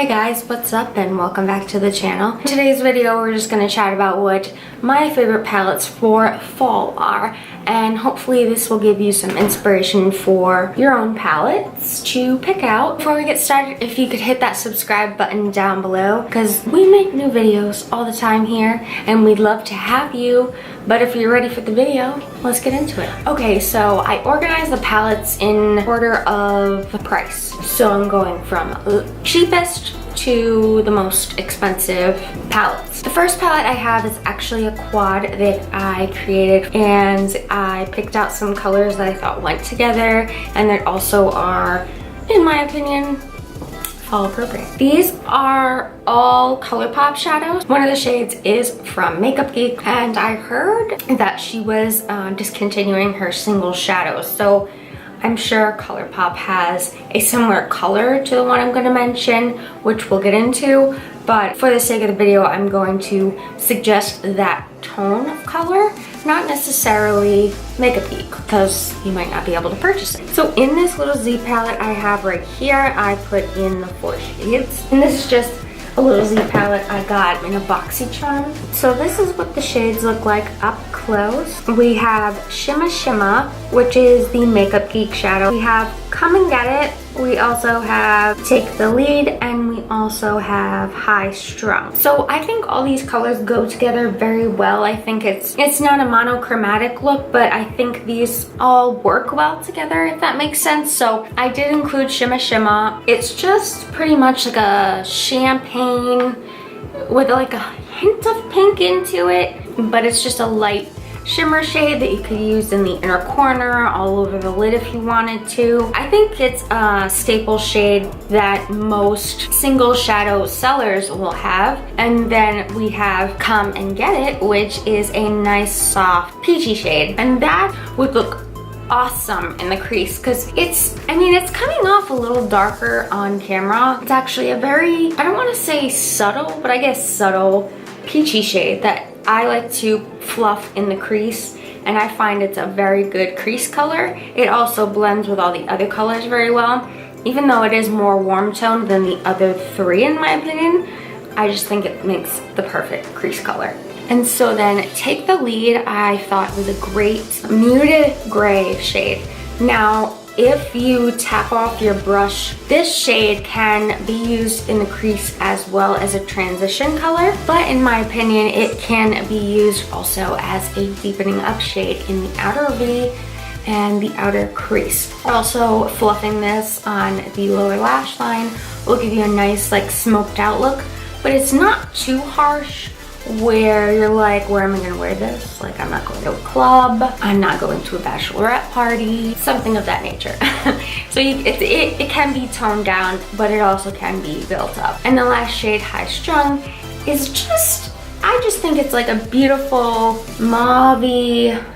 Hi guys, what's up and welcome back to the channel. In today's video we're just going to chat about what my favorite palettes for fall are, and hopefully this will give you some inspiration for your own palettes to pick out. Before we get started, if you could hit that subscribe button down below, because we make new videos all the time here and we'd love to have you. But if you're ready for the video, let's get into it. Okay, so I organized the palettes in order of the price. So I'm going from cheapest to the most expensive palettes. The first palette I have is actually a quad that I created, and I picked out some colors that I thought went together and that also are, in my opinion, fall appropriate. These are all ColourPop shadows. One of the shades is from Makeup Geek, and I heard that she was discontinuing her single shadows. So I'm sure ColourPop has a similar color to the one I'm going to mention, which we'll get into. But for the sake of the video, I'm going to suggest that tone of color, not necessarily Makeup Geek, because you might not be able to purchase it. So in this little Z palette I have right here, I put in the 4 shades. And this is just a little Z palette I got in a BoxyCharm. So this is what the shades look like up close. We have Shimma, which is the Makeup Geek shadow. We have Come and Get It. We also have Take the Lead, and we also have High Strung. So I think all these colors go together very well. I think it's not a monochromatic look, but I think these all work well together, if that makes sense. So I did include Shimma. It's just pretty much like a champagne with like a hint of pink into it, but it's just a light shimmer shade that you could use in the inner corner, all over the lid if you wanted to. I think it's a staple shade that most single shadow sellers will have. And then we have Come and Get It, which is a nice soft peachy shade, and that would look awesome in the crease because it's coming off a little darker on camera. It's actually a very, I don't want to say subtle, but I guess subtle peachy shade that I like to fluff in the crease, and I find it's a very good crease color. It also blends with all the other colors very well. Even though it is more warm toned than the other 3 in my opinion, I just think it makes the perfect crease color. And so then Take the Lead I thought was a great muted gray shade. Now if you tap off your brush, this shade can be used in the crease as well as a transition color, but in my opinion it can be used also as a deepening up shade in the outer V and the outer crease. Also fluffing this on the lower lash line will give you a nice like smoked out look, but it's not too harsh where you're like, where am I gonna wear this? Like, I'm not going to a club, I'm not going to a bachelorette party, something of that nature. So it can be toned down, but it also can be built up. And the last shade, High Strung, is just, I just think it's like a beautiful mauve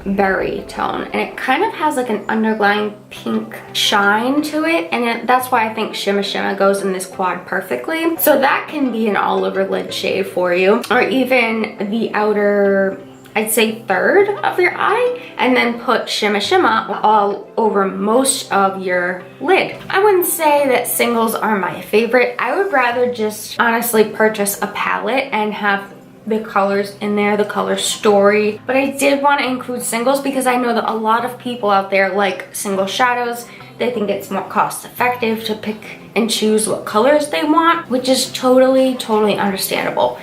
berry tone, and it kind of has like an underlying pink shine to it, and that's why I think Shimma goes in this quad perfectly. So that can be an all over lid shade for you, or even the outer, I'd say 1/3 of your eye, and then put Shimma all over most of your lid. I wouldn't say that singles are my favorite. I would rather just honestly purchase a palette and have the colors in there, the color story. But I did want to include singles because I know that a lot of people out there like single shadows. They think it's more cost effective to pick and choose what colors they want, which is totally understandable.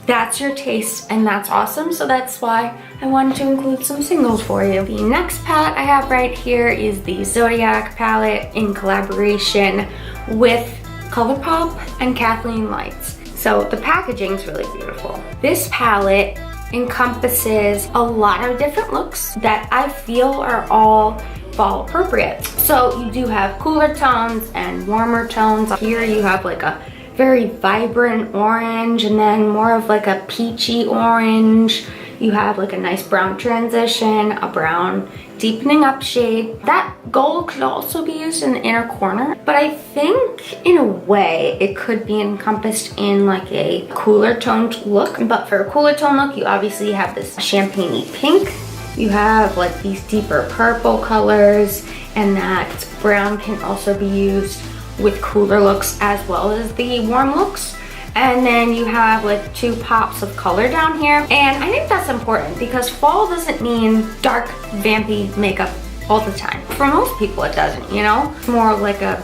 That's your taste and that's awesome, so that's why I wanted to include some singles for you. The next palette I have right here is the Zodiac palette in collaboration with ColourPop and Kathleen lights. So the packaging is really beautiful. This palette encompasses a lot of different looks that I feel are all fall appropriate. So you do have cooler tones and warmer tones. Here you have like a very vibrant orange, and then more of like a peachy orange. You have like a nice brown transition, a brown deepening up shade. That gold could also be used in the inner corner, but I think in a way it could be encompassed in like a cooler toned look. But for a cooler tone look, you obviously have this champagne-y pink. You have like these deeper purple colors, and that brown can also be used with cooler looks as well as the warm looks. And then you have like 2 pops of color down here. And I think that's important because fall doesn't mean dark, vampy makeup all the time. For most people it doesn't, you know? It's more like a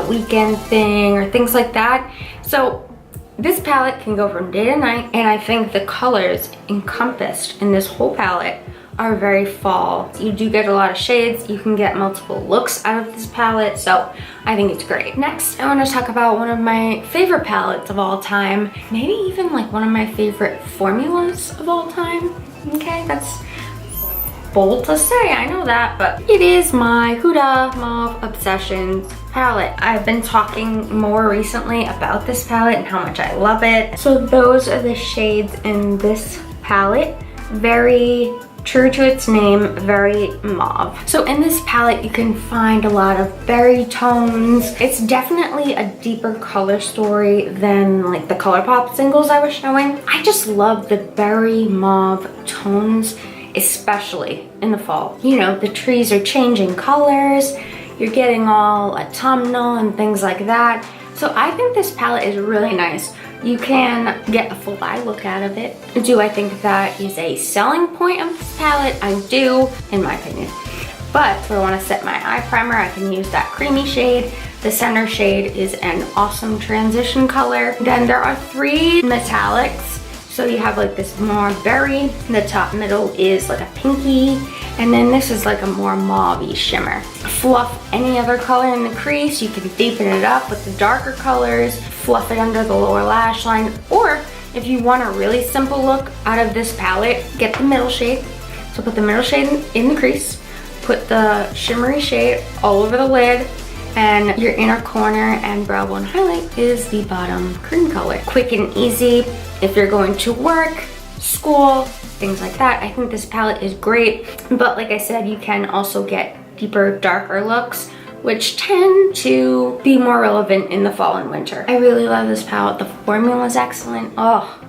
weekend thing or things like that. So this palette can go from day to night, and I think the colors encompassed in this whole palette are very fall. You do get a lot of shades. You can get multiple looks out of this palette, so I think it's great. Next, I want to talk about one of my favorite palettes of all time. Maybe even like one of my favorite formulas of all time. Okay, that's bold to say, I know that, but it is my Huda Mauve Obsessions palette. I've been talking more recently about this palette and how much I love it. So those are the shades in this palette. Very true to its name, very mauve. So in this palette you can find a lot of berry tones. It's definitely a deeper color story than like the ColourPop singles I was showing. I just love the berry mauve tones, especially in the fall. You know, the trees are changing colors, you're getting all autumnal and things like that. So I think this palette is really nice. You can get a full eye look out of it. Do I think that is a selling point of this palette? I do, in my opinion. But if I want to set my eye primer, I can use that creamy shade. The center shade is an awesome transition color. Then there are 3 metallics. So you have like this more berry, the top middle is like a pinky, and then this is like a more mauve-y shimmer. Fluff any other color in the crease, you can deepen it up with the darker colors, fluff it under the lower lash line, or if you want a really simple look out of this palette, get the middle shade. So put the middle shade in the crease, put the shimmery shade all over the lid, and your inner corner and brow bone highlight is the bottom cream color. Quick and easy if you're going to work, school, things like that. I think this palette is great, but like I said, you can also get deeper, darker looks, which tend to be more relevant in the fall and winter. I really love this palette. The formula is excellent. Oh,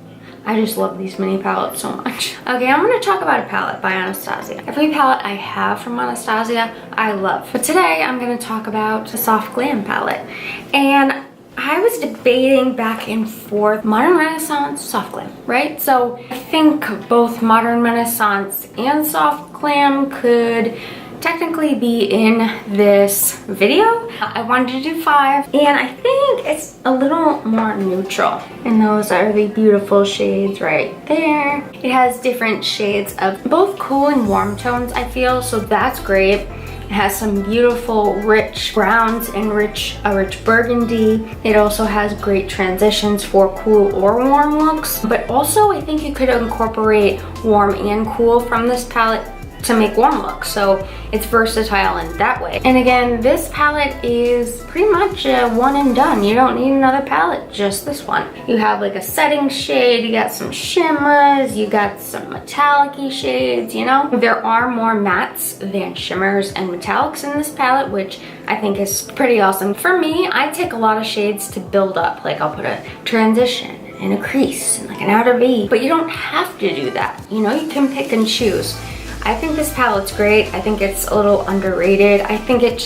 I just love these mini palettes so much. Okay, I'm gonna talk about a palette by Anastasia. Every palette I have from Anastasia, I love. But today, I'm gonna talk about the Soft Glam palette. And I was debating back and forth, Modern Renaissance, Soft Glam, right? So I think both Modern Renaissance and Soft Glam could technically be in this video. I wanted to do 5, and I think it's a little more neutral. And those are the beautiful shades right there. It has different shades of both cool and warm tones, I feel, so that's great. It has some beautiful rich browns and a rich burgundy. It also has great transitions for cool or warm looks, but also I think you could incorporate warm and cool from this palette to make warm looks, so it's versatile in that way. And again, this palette is pretty much a one and done. You don't need another palette, just this one. You have like a setting shade, you got some shimmas, you got some metallic-y shades, you know? There are more mattes than shimmers and metallics in this palette, which I think is pretty awesome. For me, I take a lot of shades to build up. Like I'll put a transition and a crease and like an outer V, but you don't have to do that. You know, you can pick and choose. I think this palette's great. I think it's a little underrated. I think it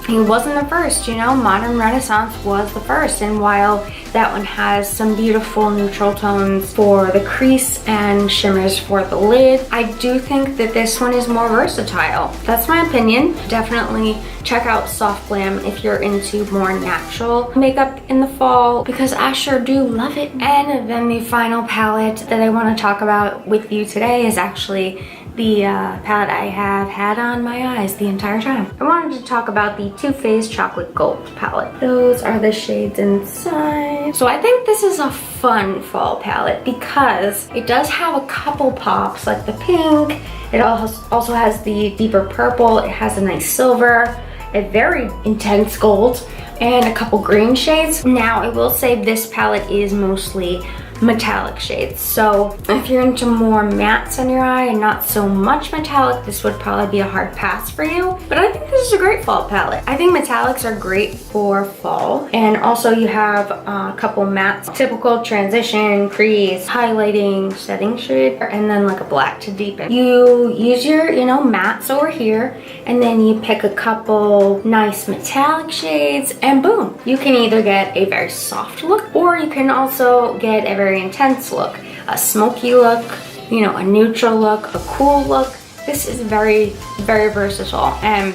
wasn't the first, you know? Modern Renaissance was the first, and while that one has some beautiful neutral tones for the crease and shimmers for the lid, I do think that this one is more versatile. That's my opinion. Definitely check out Soft Glam if you're into more natural makeup in the fall, because I sure do love it. And then the final palette that I want to talk about with you today is actually the palette I have had on my eyes the entire time. I wanted to talk about the Too Faced Chocolate Gold palette. Those are the shades inside. So I think this is a fun fall palette because it does have a couple pops, like the pink. It also has the deeper purple. It has a nice silver, a very intense gold, and a couple green shades. Now, I will say this palette is mostly metallic shades. So if you're into more mattes on your eye and not so much metallic, this would probably be a hard pass for you. But I think this is a great fall palette. I think metallics are great for fall. And also you have a couple mattes, typical transition, crease, highlighting, setting shade, and then like a black to deepen. You use your, you know, mattes over here, and then you pick a couple nice metallic shades, and boom, you can either get a very soft look, or you can also get a very intense look, a smoky look, you know, a neutral look, a cool look. This is very, very versatile, and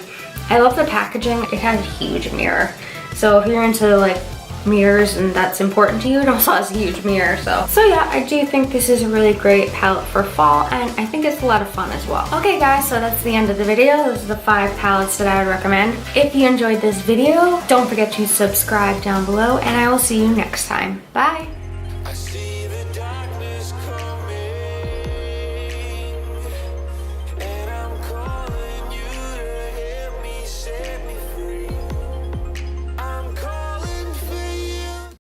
I love the packaging. It has a huge mirror, so if you're into like mirrors and that's important to you, it also has a huge mirror. So yeah, I do think this is a really great palette for fall, and I think it's a lot of fun as well. Okay guys, so that's the end of the video. Those are the 5 palettes that I would recommend. If you enjoyed this video, don't forget to subscribe down below, and I will see you next time. Bye!